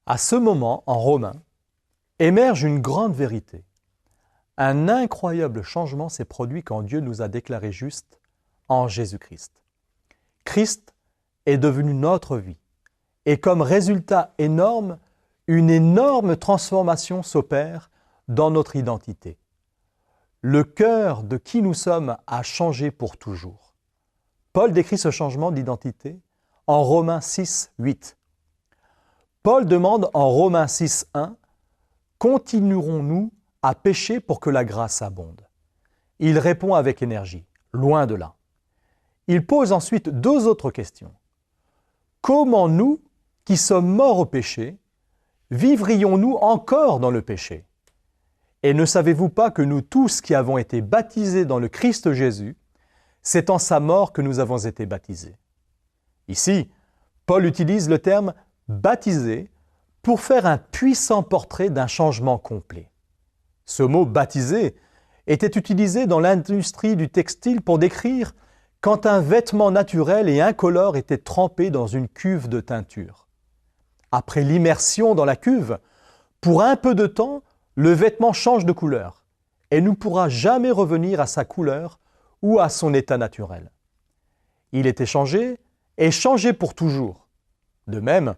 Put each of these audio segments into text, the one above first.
À ce moment, en Romains, émerge une grande vérité. Un incroyable changement s'est produit quand Dieu nous a déclarés justes en Jésus-Christ. Christ est devenu notre vie. Et comme résultat énorme, une énorme transformation s'opère dans notre identité. Le cœur de qui nous sommes a changé pour toujours. Paul décrit ce changement d'identité en Romains 6, 8. Paul demande en Romains 6, 1 « Continuerons-nous à pécher pour que la grâce abonde ?» Il répond avec énergie, loin de là. Il pose ensuite deux autres questions. Comment nous, qui sommes morts au péché, vivrions-nous encore dans le péché? Et ne savez-vous pas que nous tous qui avons été baptisés dans le Christ Jésus, c'est en sa mort que nous avons été baptisés? Ici, Paul utilise le terme « baptisé » pour faire un puissant portrait d'un changement complet. Ce mot « baptisé » était utilisé dans l'industrie du textile pour décrire quand un vêtement naturel et incolore était trempé dans une cuve de teinture. Après l'immersion dans la cuve, pour un peu de temps, le vêtement change de couleur et ne pourra jamais revenir à sa couleur ou à son état naturel. Il était changé et changé pour toujours. De même,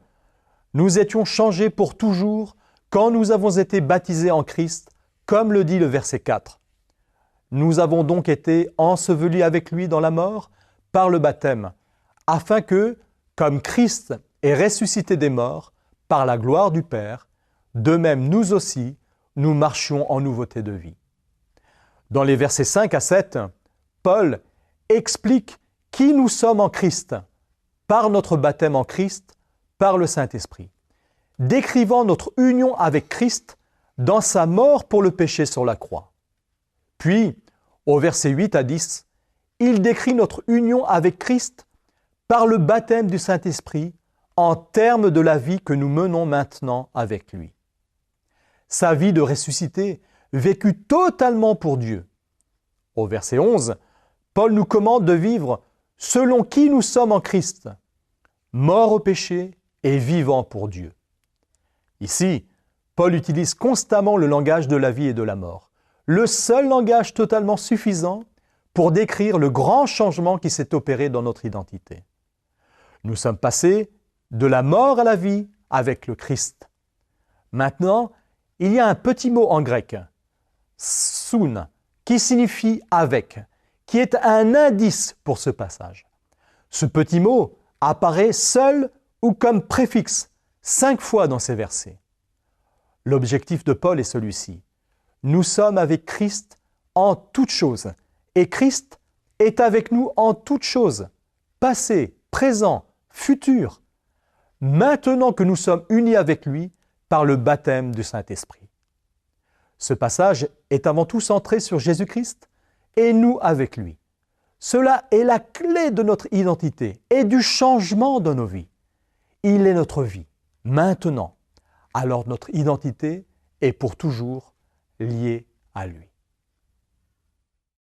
nous étions changés pour toujours quand nous avons été baptisés en Christ, comme le dit le verset 4. Nous avons donc été ensevelis avec lui dans la mort par le baptême, afin que, comme Christ est ressuscité des morts par la gloire du Père, de même nous aussi, nous marchions en nouveauté de vie. Dans les versets 5 à 7, Paul explique qui nous sommes en Christ, par notre baptême en Christ, par le Saint-Esprit, décrivant notre union avec Christ dans sa mort pour le péché sur la croix. Puis, au verset 8 à 10, il décrit notre union avec Christ par le baptême du Saint-Esprit en termes de la vie que nous menons maintenant avec lui. Sa vie de ressuscité, vécue totalement pour Dieu. Au verset 11, Paul nous commande de vivre selon qui nous sommes en Christ, morts au péché et vivants pour Dieu. Ici, Paul utilise constamment le langage de la vie et de la mort, le seul langage totalement suffisant pour décrire le grand changement qui s'est opéré dans notre identité. Nous sommes passés de la mort à la vie avec le Christ. Maintenant, il y a un petit mot en grec, soun, qui signifie « avec », qui est un indice pour ce passage. Ce petit mot apparaît seul ou comme préfixe 5 fois dans ces versets. L'objectif de Paul est celui-ci. Nous sommes avec Christ en toutes choses, et Christ est avec nous en toutes choses, passé, présent, futur, maintenant que nous sommes unis avec lui par le baptême du Saint-Esprit. Ce passage est avant tout centré sur Jésus-Christ et nous avec lui. Cela est la clé de notre identité et du changement de nos vies. Il est notre vie, maintenant. Alors notre identité est pour toujours liée à lui.